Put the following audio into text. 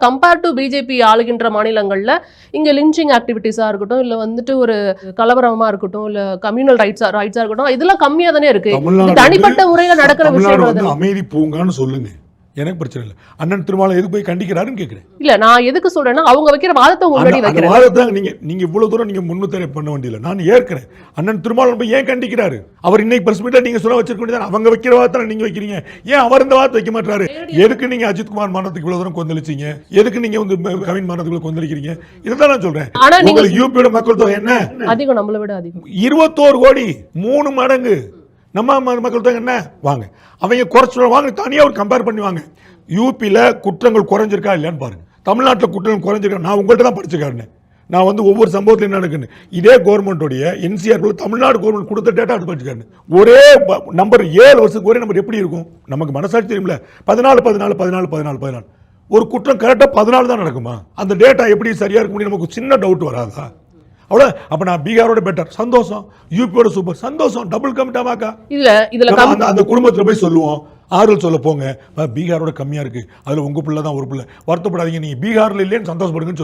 Compare to BJP ஆளுகின்ற மாநிலங்கள்ல இங்க லிஞ்சிங் ஆக்டிவிட்டிஸா இருக்கட்டும், இல்ல வந்துட்டு ஒரு கலவரமா இருக்கட்டும், இல்ல கம்யூனல் ரைட்ஸா இருக்கட்டும், இதெல்லாம் கம்மியா தானே இருக்கு. தனிப்பட்ட முறையில நடக்கிற விஷயம் அமைதி பூங்கான்னு சொல்லுங்க, எனக்கு பிரச்சனை இல்லை. அண்ணன் திருமாவளவன் எதுக்கு போய் கண்டிக்கிறாருன்னு கேட்கிறேன். இல்ல நான் எதுக்கு சொல்றேன்னா அவங்க வைக்கிற வாதத்தை முன்னாடி வைக்கிறேன். வாதத்தை நீங்க இவ்வளவு தூரம் நீங்க முன்னுத்தரை பண்ண வேண்டியதில்லை, நான் ஏற்கிறேன். அண்ணன் திருமாவளவன் போய் ஏன் கண்டிக்கிறாரு? அவர் இன்னைக்கு பிரஸ் மீட்ல நீங்க சொல்ல வச்சிருக்க வேண்டியது, அவங்க வைக்கிற வாதத்தை நீங்க வைக்கிறீங்க, ஏன் அவர் இந்த வாதத்தை வைக்க மாட்டாரு? எதுக்கு நீங்க அஜித்குமார் மரணத்துக்கு இவ்வளவு தூரம் கொந்தளிச்சீங்க? எதுக்கு நீங்க வந்து கவின் மரணத்துக்கு கொந்தளிக்கிறீங்க? இதுதான் நான் சொல்றேன். உங்களுக்கு யூபியோட மக்கள் தொகை என்ன அதிகம், நம்மளை விட அதிகம், 21 கோடி, 3 மடங்கு. நம்ம மக்கள் தொகை என்ன வாங்க, அவங்க குறைச்சு வாங்க, தனியாக ஒரு கம்பேர் பண்ணுவாங்க. யூபியில் குற்றங்கள் குறைஞ்சிருக்கா இல்லையான்னு பாருங்க, தமிழ்நாட்டில் குற்றங்கள் குறைஞ்சிருக்கா. நான் உங்கள்கிட்ட தான் படிச்சுக்காருன்னு, நான் வந்து ஒவ்வொரு சம்பவத்தில் என்ன நடக்குன்னு இதே கவர்மெண்ட்டோடைய என்சிஆர் தமிழ்நாடு கவர்மெண்ட் கொடுத்த டேட்டா அது படிச்சுக்காரு. ஒரே நம்பர் 7 வருஷத்துக்கு ஒரே நம்பர் எப்படி இருக்கும்? நமக்கு மனசாட்சி தெரியுமில்ல, 14 14 14 14 14 ஒரு குற்றம் கரெக்டாக 14 தான் நடக்குமா? அந்த டேட்டா எப்படி சரியா இருக்க முடியும்? நமக்கு சின்ன டவுட் வராதா? அவ்வளோ அப்ப நான் பீகாரோட பெட்டர், சந்தோஷம். யூபியோட சூப்பர், சந்தோஷம். டபுள் கமிட்டாமாக்கா இதுல அந்த குடும்பத்தில் போய் சொல்லுவோம், ஆறுதல் சொல்ல போங்க, பீகாரோட கம்மியா இருக்கு, அதுல உங்க பிள்ளை தான் ஒரு பிள்ளை, வருத்தப்படாதீங்க, நீங்க பீகார்ல இல்லைன்னு சந்தோஷப்படுங்கன்னு